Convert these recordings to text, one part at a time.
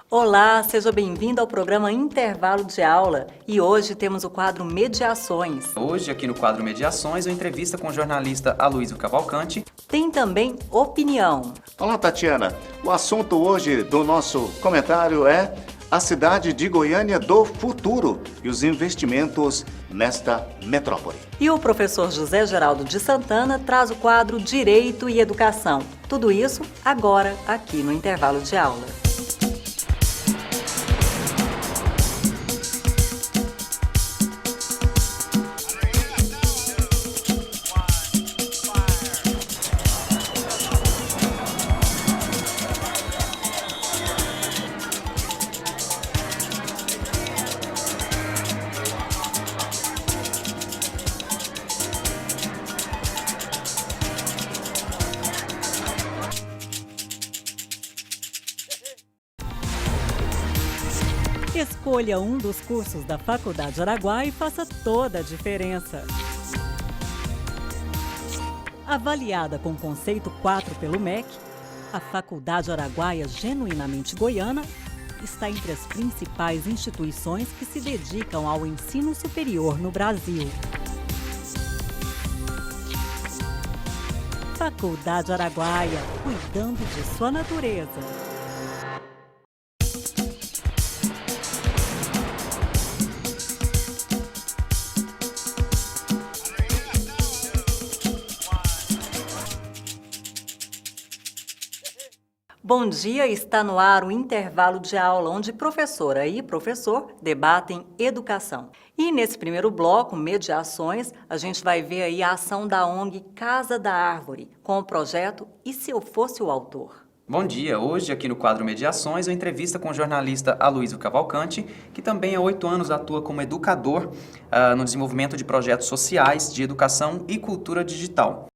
Olá, seja bem-vindo ao programa Intervalo de Aula e hoje temos o quadro Mediações. Hoje, aqui no quadro Mediações, uma entrevista com o jornalista Aloysio Cavalcante. Tem também Opinião. Olá, Tatiana. O assunto hoje do nosso comentário é a cidade de Goiânia do futuro e os investimentos nesta metrópole. E o professor José Geraldo de Santana traz o quadro Direito e Educação. Tudo isso agora, aqui no Intervalo de Aula. Escolha um dos cursos da Faculdade Araguaia e faça toda a diferença. Avaliada com conceito 4 pelo MEC, a Faculdade Araguaia Genuinamente Goiana está entre as principais instituições que se dedicam ao ensino superior no Brasil. Faculdade Araguaia, cuidando de sua natureza. Bom dia, está no ar o intervalo de aula, onde professora e professor debatem educação. E nesse primeiro bloco, Mediações, a gente vai ver aí a ação da ONG Casa da Árvore, com o projeto E Se Eu Fosse o Autor? Bom dia, hoje aqui no quadro Mediações, uma entrevista com o jornalista Aloysio Cavalcante, que também há 8 anos atua como educador no desenvolvimento de projetos sociais de educação e cultura digital.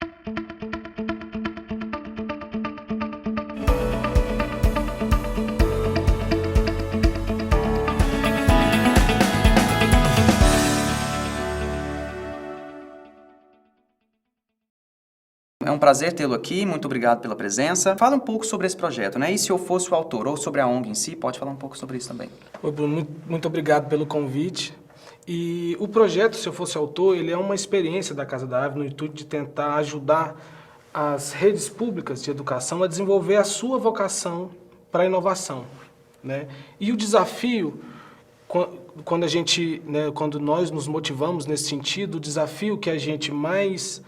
É um prazer tê-lo aqui, muito obrigado pela presença. Fala um pouco sobre esse projeto, né? E se eu fosse o autor, ou sobre a ONG em si, pode falar um pouco sobre isso também. Oi, Bruno, muito obrigado pelo convite. E o projeto, se eu fosse autor, ele é uma experiência da Casa da Árvore no intuito de tentar ajudar as redes públicas de educação a desenvolver a sua vocação para a inovação, né? E o desafio, quando nós nos motivamos nesse sentido, o desafio que a gente mais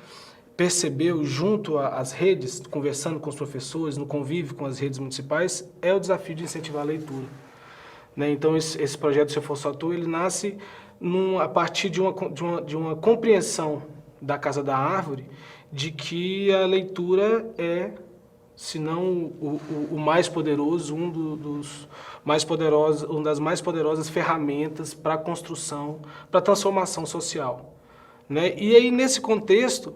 percebeu junto às redes, conversando com os professores, no convívio com as redes municipais, é o desafio de incentivar a leitura, né? Então, esse projeto, Se Eu Fosse Autor, ele nasce a partir de uma compreensão da Casa da Árvore de que a leitura é, se não o mais poderoso, uma das mais poderosas ferramentas para a construção, para a transformação social, né? E aí, nesse contexto,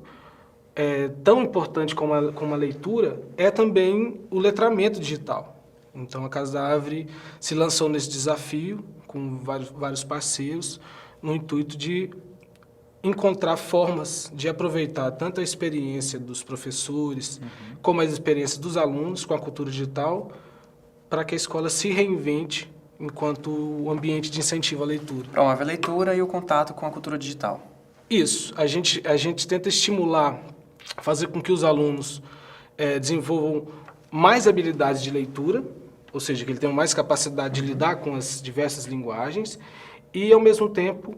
tão importante como a leitura é também o letramento digital. Então, a Casa da Árvore se lançou nesse desafio com vários parceiros, no intuito de encontrar formas de aproveitar tanto a experiência dos professores, como a experiência dos alunos com a cultura digital, para que a escola se reinvente enquanto o ambiente de incentivo à leitura. Promove a leitura e o contato com a cultura digital. Isso, a gente tenta estimular, fazer com que os alunos desenvolvam mais habilidades de leitura, ou seja, que eles tenham mais capacidade de lidar com as diversas linguagens e, ao mesmo tempo,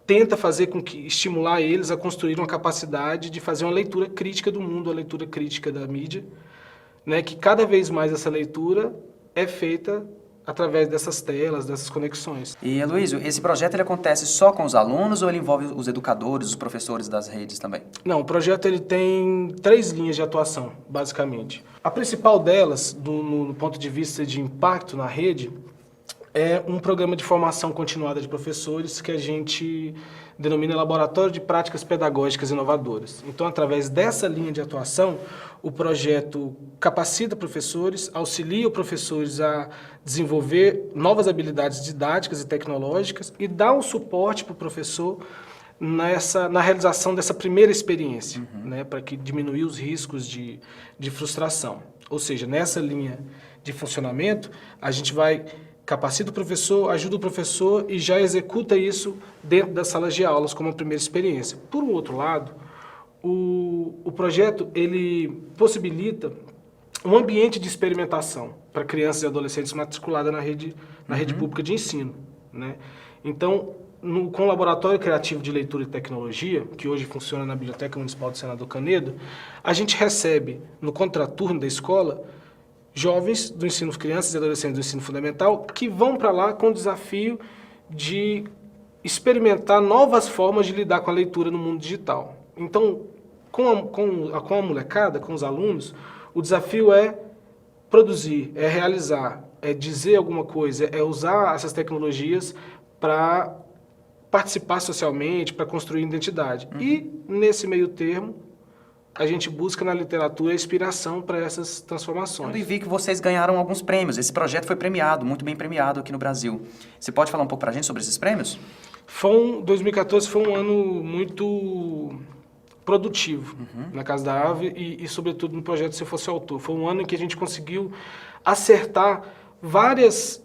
tenta fazer com que, estimular eles a construir uma capacidade de fazer uma leitura crítica do mundo, uma leitura crítica da mídia, né, que cada vez mais essa leitura é feita através dessas telas, dessas conexões. E, Aloysio, esse projeto ele acontece só com os alunos ou ele envolve os educadores, os professores das redes também? Não, o projeto ele tem 3 linhas de atuação, basicamente. A principal delas, no ponto de vista de impacto na rede, é um programa de formação continuada de professores que a gente denomina Laboratório de Práticas Pedagógicas Inovadoras. Então, através dessa linha de atuação, o projeto capacita professores, auxilia professores a desenvolver novas habilidades didáticas e tecnológicas e dá um suporte para o professor na realização dessa primeira experiência, né, para que diminuir os riscos de frustração. Ou seja, nessa linha de funcionamento, a gente vai capacita o professor, ajuda o professor e já executa isso dentro das salas de aulas como a primeira experiência. Por um outro lado, o projeto ele possibilita um ambiente de experimentação para crianças e adolescentes matriculadas na rede pública de ensino, né? Então, com o Laboratório Criativo de Leitura e Tecnologia, que hoje funciona na Biblioteca Municipal do Senador Canedo, a gente recebe no contraturno da escola jovens do ensino, crianças e adolescentes do ensino fundamental, que vão para lá com o desafio de experimentar novas formas de lidar com a leitura no mundo digital. Então, com a molecada, com os alunos, o desafio é produzir, é realizar, é dizer alguma coisa, é usar essas tecnologias para participar socialmente, para construir identidade. E, nesse meio termo, a gente busca na literatura a inspiração para essas transformações. Eu vi que vocês ganharam alguns prêmios. Esse projeto foi premiado, muito bem premiado aqui no Brasil. Você pode falar um pouco para a gente sobre esses prêmios? 2014 foi um ano muito produtivo na Casa da Árvore e, sobretudo, no projeto Se Fosse Autor. Foi um ano em que a gente conseguiu acertar várias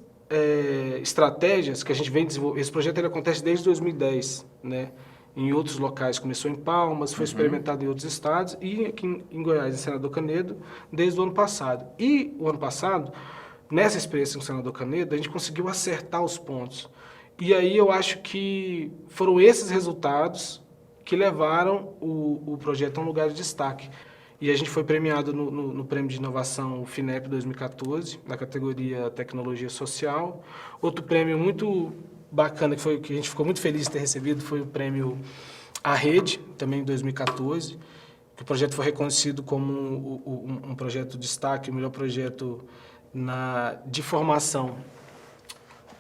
estratégias que a gente vem desenvolvendo. Esse projeto ele acontece desde 2010, né? Em outros locais, começou em Palmas, foi experimentado em outros estados e aqui em Goiás, em Senador Canedo, desde o ano passado. E o ano passado, nessa experiência com o Senador Canedo, a gente conseguiu acertar os pontos. E aí eu acho que foram esses resultados que levaram o projeto a um lugar de destaque. E a gente foi premiado no Prêmio de Inovação FINEP 2014, na categoria Tecnologia Social. Outro prêmio muito bacana, que a gente ficou muito feliz de ter recebido, foi o prêmio A Rede, também em 2014, que o projeto foi reconhecido como um projeto de destaque, o melhor projeto de formação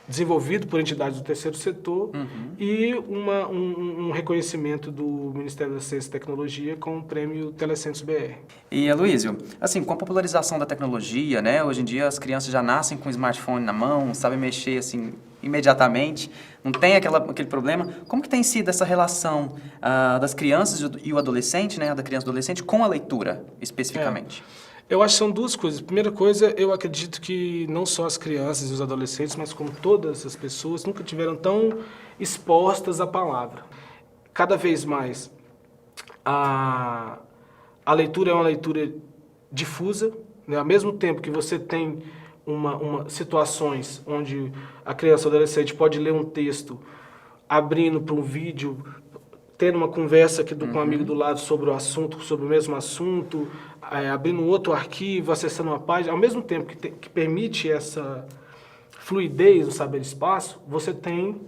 desenvolvido por entidades do terceiro setor e um reconhecimento do Ministério da Ciência e Tecnologia com o prêmio Telecentros BR. E, Aloysio, assim, com a popularização da tecnologia, né, hoje em dia as crianças já nascem com o smartphone na mão, sabem mexer, assim, imediatamente, não tem aquele problema. Como que tem sido essa relação das crianças e o adolescente, né, da criança e do adolescente com a leitura, especificamente? Eu acho que são duas coisas. Primeira coisa, eu acredito que não só as crianças e os adolescentes, mas como todas as pessoas, nunca tiveram tão expostas à palavra. Cada vez mais, a leitura é uma leitura difusa, né? Ao mesmo tempo que você tem situações onde a criança ou adolescente pode ler um texto abrindo para um vídeo, tendo uma conversa com um amigo do lado sobre o assunto, sobre o mesmo assunto, abrindo um outro arquivo, acessando uma página, ao mesmo tempo que permite essa fluidez do saber-espaço, você tem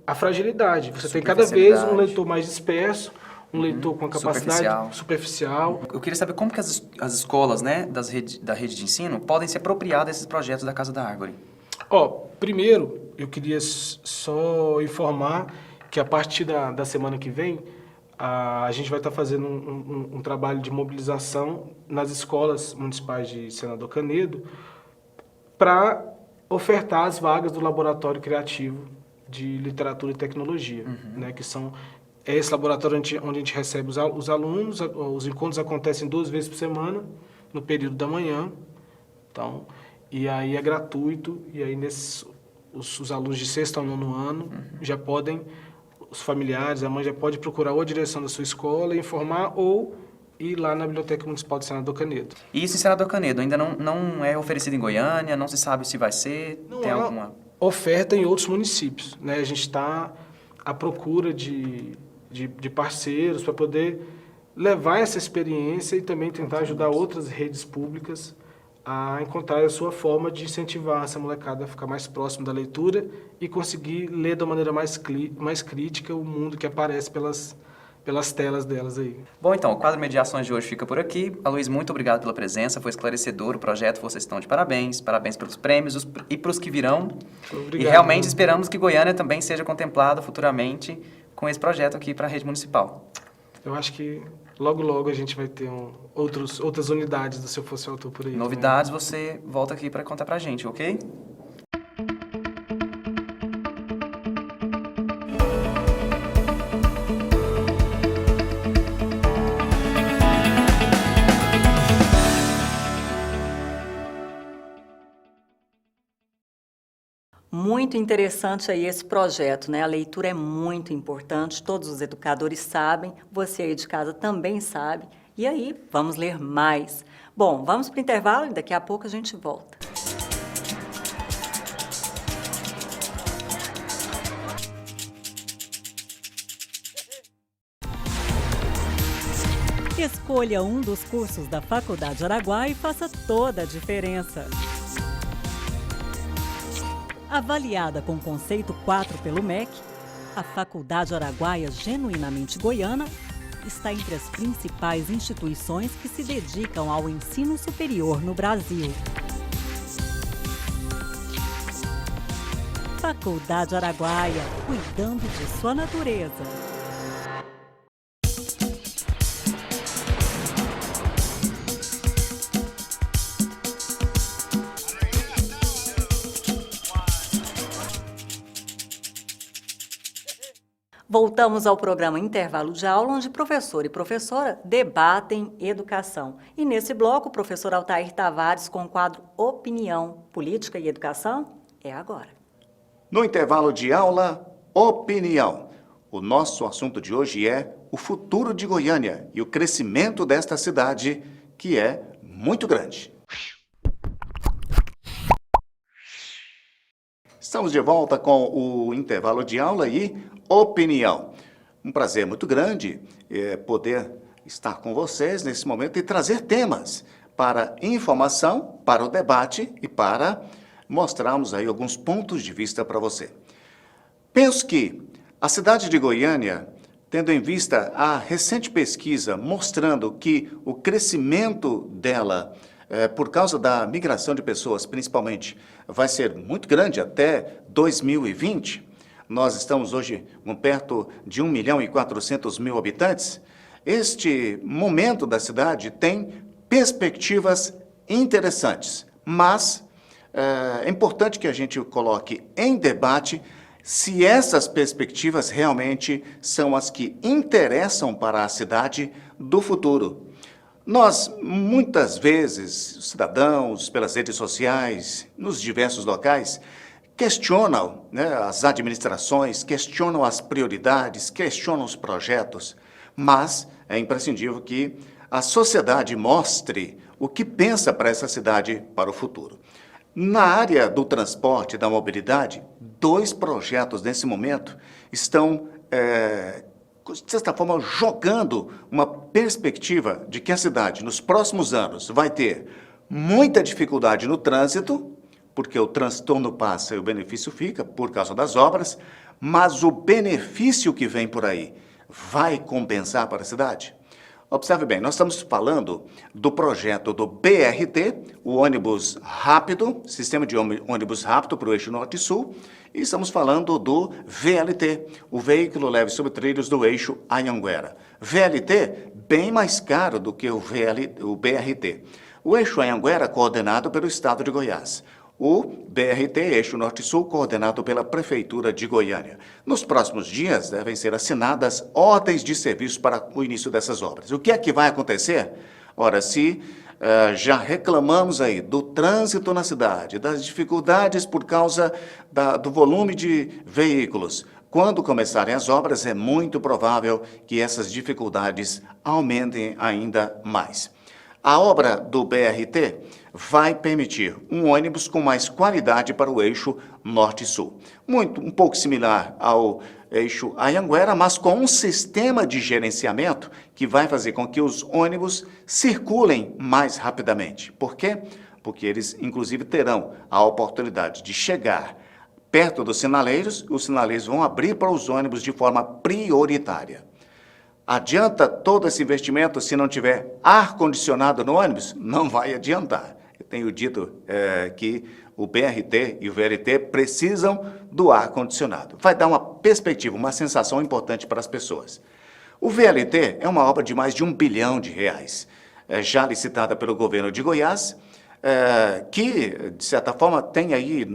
a fragilidade. Você tem cada vez um leitor mais disperso, um leitor com a capacidade superficial. Eu queria saber como que as escolas, né, da rede de ensino podem se apropriar desses projetos da Casa da Árvore. Primeiro, eu queria só informar que a partir da semana que vem, a gente vai estar fazendo um trabalho de mobilização nas escolas municipais de Senador Canedo para ofertar as vagas do Laboratório Criativo de Literatura e Tecnologia, né, que são esse laboratório onde a gente recebe os alunos. Os encontros acontecem 2 vezes por semana, no período da manhã, então, e aí é gratuito, e aí os alunos de 6º ao 9º ano já podem, os familiares, a mãe já pode procurar ou a direção da sua escola, informar ou ir lá na Biblioteca Municipal de Senador Canedo. E isso em Senador Canedo ainda não é oferecido em Goiânia, não se sabe se vai ser, tem alguma oferta em outros municípios, né? A gente está à procura de parceiros para poder levar essa experiência e também tentar ajudar outras redes públicas a encontrar a sua forma de incentivar essa molecada a ficar mais próximo da leitura e conseguir ler da maneira mais crítica o mundo que aparece pelas telas delas aí. Bom, então, o quadro Mediações de hoje fica por aqui. Aloysio, muito obrigado pela presença, foi esclarecedor o projeto, vocês estão de parabéns pelos prêmios e para os que virão. Obrigado. E realmente esperamos que Goiânia também seja contemplada futuramente com esse projeto aqui para a rede municipal. Eu acho que logo a gente vai ter outras unidades do Se Eu Fosse Autor por aí. Novidades, você volta aqui para contar pra gente, ok? Muito interessante aí esse projeto, né? A leitura é muito importante, todos os educadores sabem, você aí de casa também sabe. E aí, vamos ler mais. Bom, vamos para o intervalo e daqui a pouco a gente volta. Escolha um dos cursos da Faculdade Araguaia e faça toda a diferença. Avaliada com conceito 4 pelo MEC, a Faculdade Araguaia Genuinamente Goiana está entre as principais instituições que se dedicam ao ensino superior no Brasil. Faculdade Araguaia, cuidando de sua natureza. Voltamos ao programa Intervalo de Aula, onde professor e professora debatem educação. E nesse bloco, o professor Altair Tavares com o quadro Opinião, Política e Educação é agora. No intervalo de aula, opinião. O nosso assunto de hoje é o futuro de Goiânia e o crescimento desta cidade, que é muito grande. Estamos de volta com o intervalo de aula e opinião. Um prazer muito grande poder estar com vocês nesse momento e trazer temas para informação, para o debate e para mostrarmos aí alguns pontos de vista para você. Penso que a cidade de Goiânia, tendo em vista a recente pesquisa mostrando que o crescimento dela por causa da migração de pessoas, principalmente, vai ser muito grande até 2020. Nós estamos hoje com perto de 1.400.000 habitantes. Este momento da cidade tem perspectivas interessantes, mas é importante que a gente coloque em debate se essas perspectivas realmente são as que interessam para a cidade do futuro. Nós, muitas vezes, cidadãos, pelas redes sociais, nos diversos locais, questionam as administrações, questionam as prioridades, questionam os projetos, mas é imprescindível que a sociedade mostre o que pensa para essa cidade para o futuro. Na área do transporte e da mobilidade, 2 projetos nesse momento estão de certa forma, jogando uma perspectiva de que a cidade, nos próximos anos, vai ter muita dificuldade no trânsito, porque o transtorno passa e o benefício fica por causa das obras, mas o benefício que vem por aí vai compensar para a cidade? Observe bem, nós estamos falando do projeto do BRT, o ônibus rápido, sistema de ônibus rápido para o eixo norte e sul, e estamos falando do VLT, o veículo leve sobre trilhos do eixo Anhanguera. VLT bem mais caro do que o BRT. O eixo Anhanguera coordenado pelo estado de Goiás. O BRT, eixo norte-sul, coordenado pela Prefeitura de Goiânia. Nos próximos dias devem ser assinadas ordens de serviço para o início dessas obras. O que é que vai acontecer? Ora, se já reclamamos aí do trânsito na cidade, das dificuldades por causa do volume de veículos, quando começarem as obras, é muito provável que essas dificuldades aumentem ainda mais. A obra do BRT vai permitir um ônibus com mais qualidade para o eixo norte-sul. Um pouco similar ao eixo Anhanguera, mas com um sistema de gerenciamento que vai fazer com que os ônibus circulem mais rapidamente. Por quê? Porque eles, inclusive, terão a oportunidade de chegar perto dos sinaleiros, os sinaleiros vão abrir para os ônibus de forma prioritária. Adianta todo esse investimento se não tiver ar-condicionado no ônibus? Não vai adiantar. Eu tenho dito que o BRT e o VLT precisam do ar-condicionado. Vai dar uma perspectiva, uma sensação importante para as pessoas. O VLT é uma obra de mais de R$1 bilhão, já licitada pelo governo de Goiás, que, de certa forma, tem aí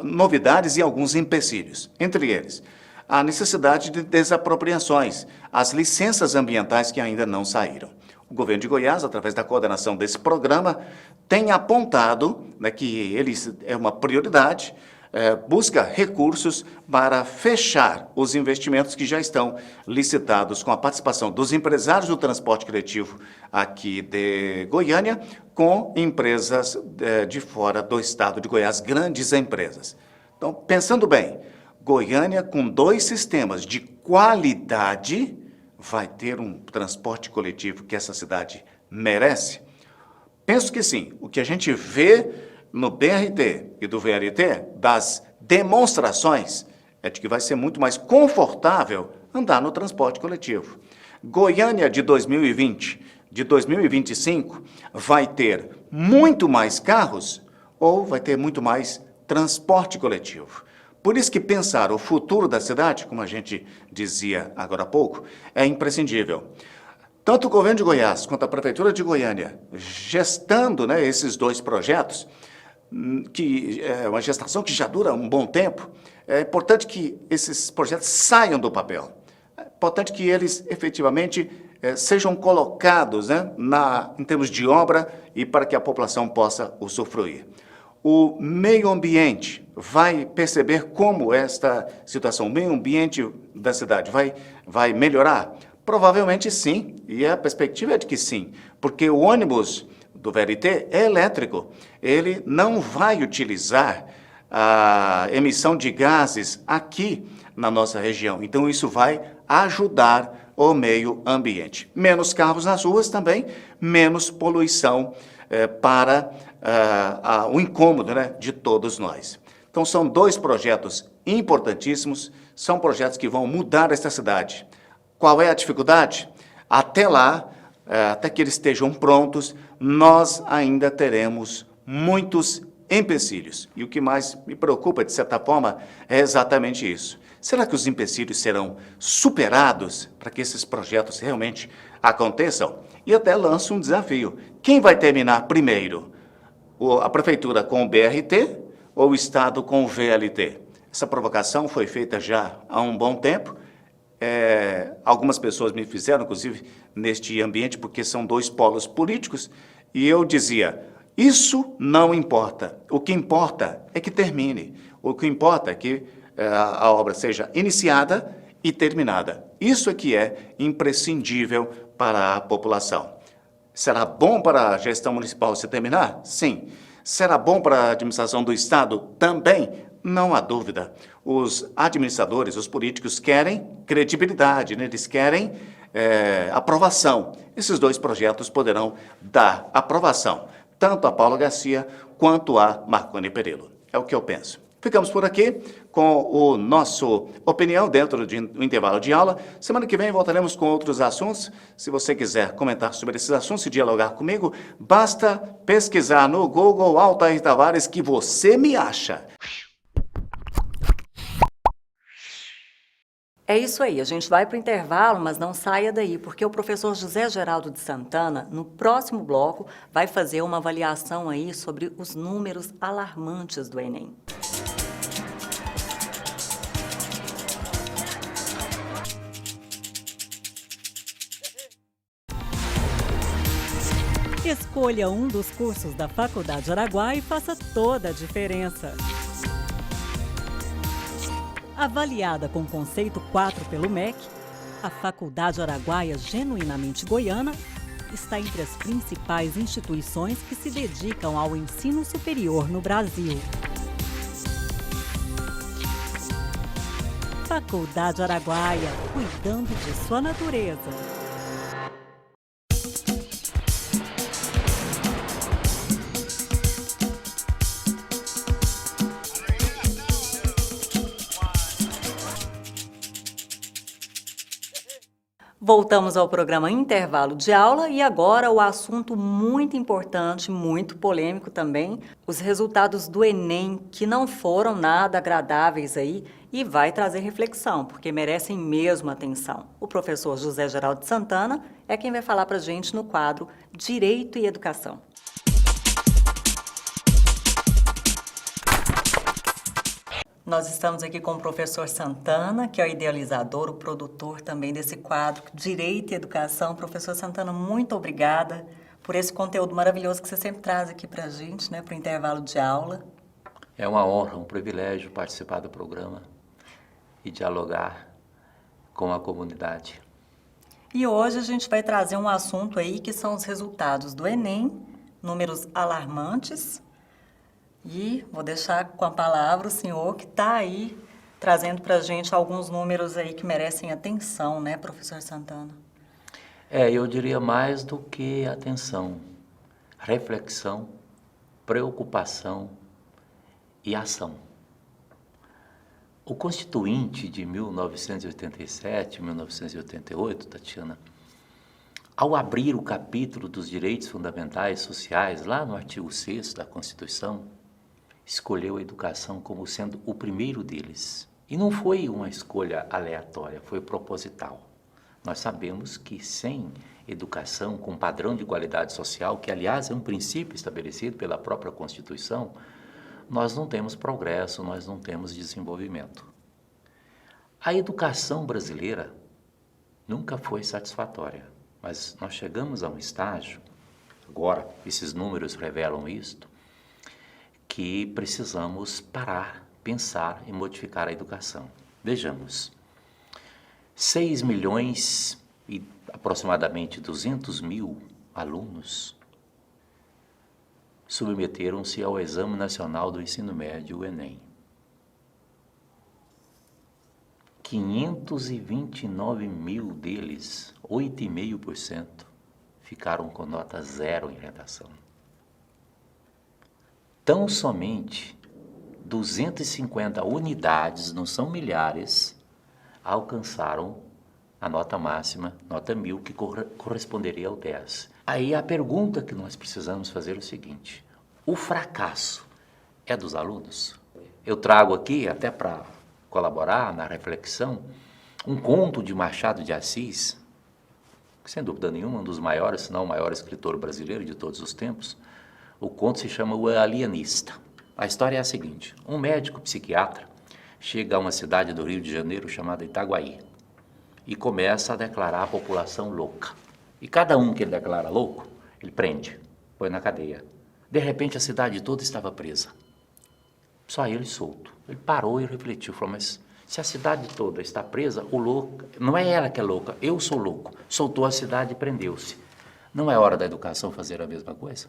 novidades e alguns empecilhos. Entre eles, a necessidade de desapropriações, as licenças ambientais que ainda não saíram. O governo de Goiás, através da coordenação desse programa, tem apontado que é uma prioridade busca recursos para fechar os investimentos que já estão licitados com a participação dos empresários do transporte coletivo aqui de Goiânia, com empresas de fora do estado de Goiás, grandes empresas. Então, pensando bem, Goiânia, com 2 sistemas de qualidade, vai ter um transporte coletivo que essa cidade merece? Penso que sim. O que a gente vê no BRT e do VLT, das demonstrações, é de que vai ser muito mais confortável andar no transporte coletivo. Goiânia de 2020, de 2025, vai ter muito mais carros ou vai ter muito mais transporte coletivo. Por isso que pensar o futuro da cidade, como a gente dizia agora há pouco, é imprescindível. Tanto o governo de Goiás quanto a Prefeitura de Goiânia, gestando, né, esses 2 projetos, que é uma gestação que já dura um bom tempo, é importante que esses projetos saiam do papel. É importante que eles efetivamente sejam colocados, né, em termos de obra e para que a população possa usufruir. O meio ambiente vai perceber como esta situação, o meio ambiente da cidade vai melhorar? Provavelmente sim, e a perspectiva é de que sim, porque o ônibus do VLT é elétrico. Ele não vai utilizar a emissão de gases aqui na nossa região. Então, isso vai ajudar o meio ambiente. Menos carros nas ruas também, menos poluição para o incômodo, né, de todos nós. Então, são 2 projetos importantíssimos, são projetos que vão mudar esta cidade. Qual é a dificuldade? Até lá, até que eles estejam prontos, nós ainda teremos muitos empecilhos. E o que mais me preocupa, de certa forma, é exatamente isso. Será que os empecilhos serão superados para que esses projetos realmente aconteçam? E até lanço um desafio. Quem vai terminar primeiro? A Prefeitura com o BRT ou o Estado com o VLT? Essa provocação foi feita já há um bom tempo. Algumas pessoas me fizeram, inclusive, neste ambiente, porque são 2 polos políticos, e eu dizia, isso não importa. O que importa é que termine. O que importa é que a obra seja iniciada e terminada. Isso é que é imprescindível para a população. Será bom para a gestão municipal se terminar? Sim. Será bom para a administração do Estado? Também. Não há dúvida. Os administradores, os políticos querem credibilidade, né? Eles querem aprovação. Esses 2 projetos poderão dar aprovação, tanto a Paula Garcia quanto a Marconi Perillo. É o que eu penso. Ficamos por aqui com o nosso opinião dentro do intervalo de aula. Semana que vem voltaremos com outros assuntos. Se você quiser comentar sobre esses assuntos e dialogar comigo, basta pesquisar no Google Altair Tavares que você me acha. É isso aí, a gente vai para o intervalo, mas não saia daí, porque o professor José Geraldo de Santana, no próximo bloco, vai fazer uma avaliação aí sobre os números alarmantes do Enem. Escolha um dos cursos da Faculdade Araguaia e faça toda a diferença. Avaliada com conceito 4 pelo MEC, a Faculdade Araguaia Genuinamente Goiana está entre as principais instituições que se dedicam ao ensino superior no Brasil. Faculdade Araguaia, cuidando de sua natureza. Voltamos ao programa Intervalo de Aula e agora o assunto muito importante, muito polêmico também, os resultados do Enem, que não foram nada agradáveis aí e vai trazer reflexão, porque merecem mesmo atenção. O professor José Geraldo de Santana é quem vai falar para a gente no quadro Direito e Educação. Nós estamos aqui com o professor Santana, que é o idealizador, o produtor também desse quadro, Direito e Educação. Professor Santana, muito obrigada por esse conteúdo maravilhoso que você sempre traz aqui para a gente, né, para o intervalo de aula. É uma honra, um privilégio participar do programa e dialogar com a comunidade. E hoje a gente vai trazer um assunto aí que são os resultados do Enem, números alarmantes. E vou deixar com a palavra o senhor que está aí trazendo para a gente alguns números aí que merecem atenção, né, professor Santana? Eu diria mais do que atenção, reflexão, preocupação e ação. O Constituinte de 1987, 1988, Tatiana, ao abrir o capítulo dos direitos fundamentais sociais, lá no artigo 6º da Constituição, escolheu a educação como sendo o primeiro deles. E não foi uma escolha aleatória, foi proposital. Nós sabemos que sem educação, com padrão de qualidade social, que aliás é um princípio estabelecido pela própria Constituição, nós não temos progresso, nós não temos desenvolvimento. A educação brasileira nunca foi satisfatória, mas nós chegamos a um estágio, agora esses números revelam isto, que precisamos parar, pensar e modificar a educação. Vejamos, 6 milhões e aproximadamente 200 mil alunos submeteram-se ao Exame Nacional do Ensino Médio, o Enem. 529 mil deles, 8,5%, ficaram com nota 0 em redação. Tão somente 250 unidades, não são milhares, alcançaram a nota máxima, nota 1000, que corresponderia ao 10. Aí a pergunta que nós precisamos fazer é o seguinte: o fracasso é dos alunos? Eu trago aqui, até para colaborar na reflexão, um conto de Machado de Assis, que sem dúvida nenhuma um dos maiores, se não o maior escritor brasileiro de todos os tempos. O conto se chama O Alienista. A história é a seguinte: um médico psiquiatra chega a uma cidade do Rio de Janeiro chamada Itaguaí e começa a declarar a população louca. E cada um que ele declara louco, ele prende, põe na cadeia. De repente a cidade toda estava presa. Só ele solto. Ele parou e refletiu, falou: mas se a cidade toda está presa, o louco, não é ela que é louca, eu sou louco. Soltou a cidade e prendeu-se. Não é hora da educação fazer a mesma coisa?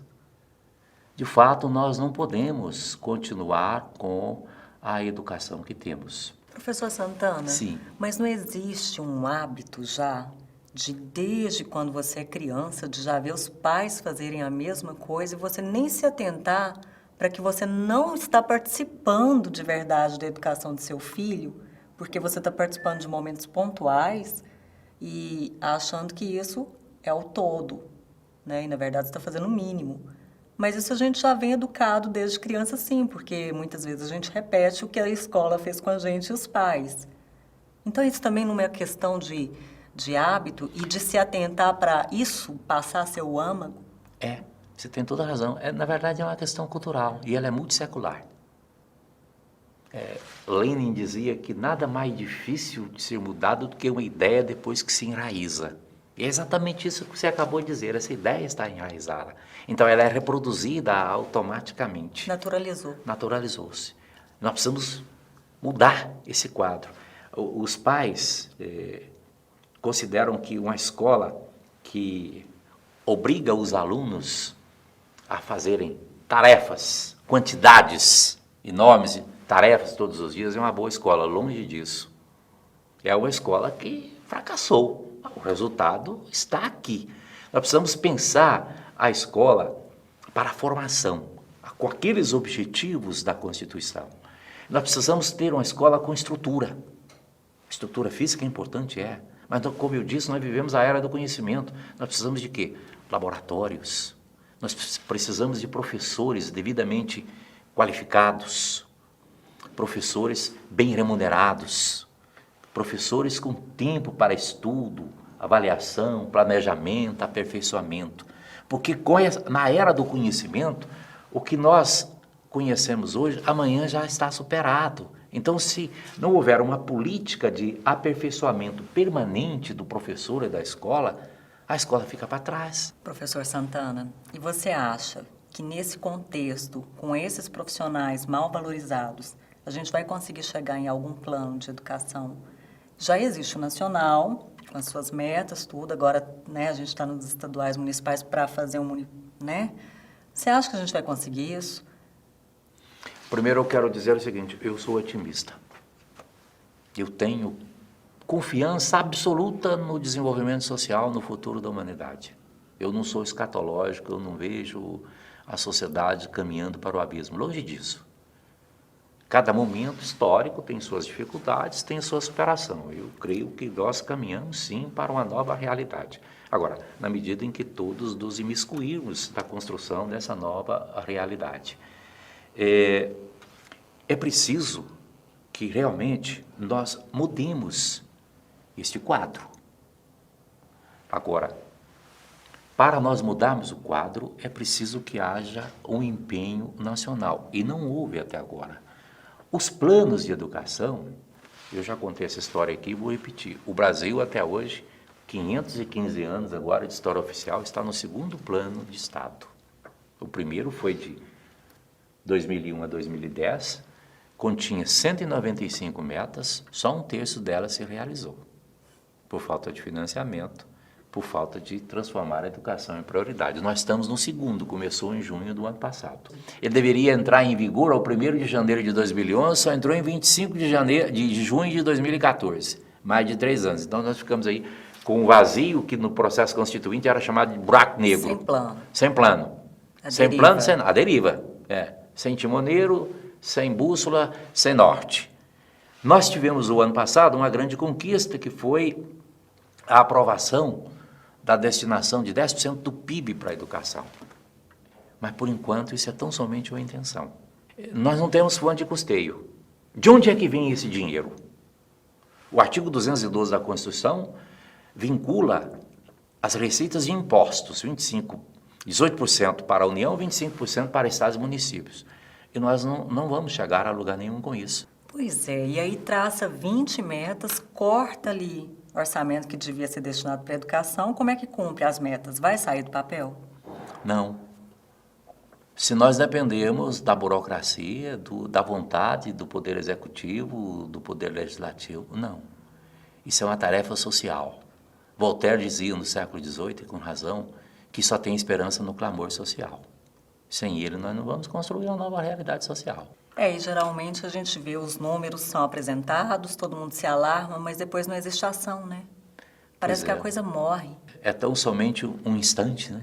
De fato, nós não podemos continuar com a educação que temos. Professor Santana, Sim. Mas não existe um hábito já de, desde quando você é criança, de já ver os pais fazerem a mesma coisa e você nem se atentar para que você não está participando de verdade da educação do seu filho, porque você está participando de momentos pontuais e achando que isso é o todo, né? E, na verdade, você está fazendo o mínimo. Mas isso a gente já vem educado desde criança, sim, porque muitas vezes a gente repete o que a escola fez com a gente e os pais. Então, isso também não é questão de hábito e de se atentar para isso passar a ser o âmago? Você tem toda a razão. Na verdade, é uma questão cultural e ela é multissecular. Lenin dizia que nada mais difícil de ser mudado do que uma ideia depois que se enraiza. E é exatamente isso que você acabou de dizer, essa ideia está enraizada. Então, ela é reproduzida automaticamente. Naturalizou-se. Nós precisamos mudar esse quadro. Os pais consideram que uma escola que obriga os alunos a fazerem tarefas, quantidades enormes de tarefas todos os dias, é uma boa escola. Longe disso. É uma escola que fracassou. O resultado está aqui. Nós precisamos pensar a escola para a formação, com aqueles objetivos da Constituição. Nós precisamos ter uma escola com estrutura. Estrutura física é importante, mas como eu disse, nós vivemos a era do conhecimento. Nós precisamos de quê? Laboratórios. Nós precisamos de professores devidamente qualificados, professores bem remunerados, professores com tempo para estudo, avaliação, planejamento, aperfeiçoamento. Porque na era do conhecimento, o que nós conhecemos hoje, amanhã já está superado. Então, se não houver uma política de aperfeiçoamento permanente do professor e da escola, a escola fica para trás. Professor Santana, e você acha que nesse contexto, com esses profissionais mal valorizados, a gente vai conseguir chegar em algum plano de educação? Já existe o nacional, com as suas metas, tudo. Agora, né, a gente está nos estaduais municipais para fazer né? Você acha que a gente vai conseguir isso? Primeiro eu quero dizer o seguinte, eu sou otimista. Eu tenho confiança absoluta no desenvolvimento social, no futuro da humanidade. Eu não sou escatológico, eu não vejo a sociedade caminhando para o abismo, longe disso. Cada momento histórico tem suas dificuldades, tem sua superação. Eu creio que nós caminhamos, sim, para uma nova realidade. Agora, na medida em que todos nos imiscuirmos da construção dessa nova realidade. É preciso que realmente nós mudemos este quadro. Agora, para nós mudarmos o quadro, é preciso que haja um empenho nacional, e não houve até agora. Os planos de educação, eu já contei essa história aqui e vou repetir. O Brasil, até hoje, 515 anos agora de história oficial, está no segundo plano de Estado. O primeiro foi de 2001 a 2010, continha 195 metas, só 1/3 delas se realizou, por falta de financiamento, por falta de transformar a educação em prioridade. Nós estamos no segundo, começou em junho do ano passado. Ele deveria entrar em vigor ao 1º de janeiro de 2011, só entrou em 25 de junho de 2014, mais de 3 anos. Então nós ficamos aí com um vazio que no processo constituinte era chamado de buraco negro. Sem plano. Sem plano. Sem plano, a deriva. Sem timoneiro, sem bússola, sem norte. Nós tivemos o ano passado uma grande conquista que foi a aprovação da destinação de 10% do PIB para a educação. Mas, por enquanto, isso é tão somente uma intenção. Nós não temos fonte de custeio. De onde é que vem esse dinheiro? O artigo 212 da Constituição vincula as receitas de impostos, 18% para a União, 25% para estados e municípios. E nós não vamos chegar a lugar nenhum com isso. Pois é, e aí traça 20 metas, corta ali orçamento que devia ser destinado para a educação, como é que cumpre as metas? Vai sair do papel? Não. Se nós dependermos da burocracia, da vontade do Poder Executivo, do Poder Legislativo, não. Isso é uma tarefa social. Voltaire dizia no século XVIII, e com razão, que só tem esperança no clamor social. Sem ele, nós não vamos construir uma nova realidade social. E geralmente a gente vê os números são apresentados, todo mundo se alarma, mas depois não existe ação, né? Parece que a coisa morre. É tão somente um instante, né?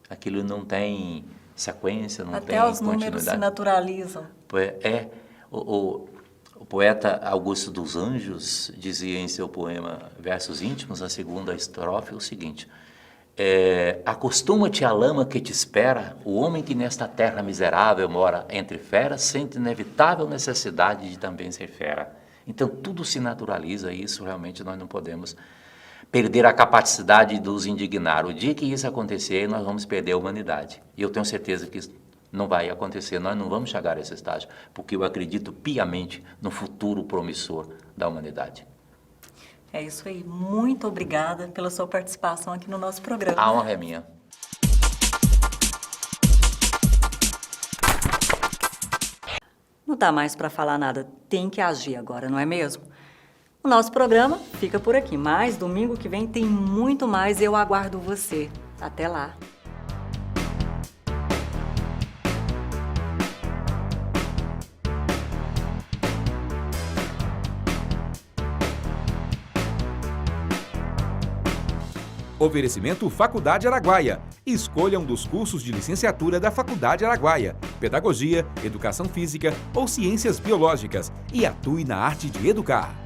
Aquilo não tem sequência, não tem continuidade. Até os números se naturalizam. O poeta Augusto dos Anjos dizia em seu poema Versos Íntimos, a segunda estrofe, o seguinte: acostuma-te à lama que te espera, o homem que nesta terra miserável mora entre feras sente inevitável necessidade de também ser fera. Então tudo se naturaliza e isso realmente nós não podemos perder a capacidade de nos indignar. O dia que isso acontecer, nós vamos perder a humanidade. E eu tenho certeza que isso não vai acontecer, nós não vamos chegar a esse estágio, porque eu acredito piamente no futuro promissor da humanidade. É isso aí. Muito obrigada pela sua participação aqui no nosso programa. A honra é minha. Não dá mais para falar nada, tem que agir agora, não é mesmo? O nosso programa fica por aqui, mas domingo que vem tem muito mais e eu aguardo você. Até lá! Oferecimento Faculdade Araguaia. Escolha um dos cursos de licenciatura da Faculdade Araguaia, Pedagogia, Educação Física ou Ciências Biológicas e atue na arte de educar.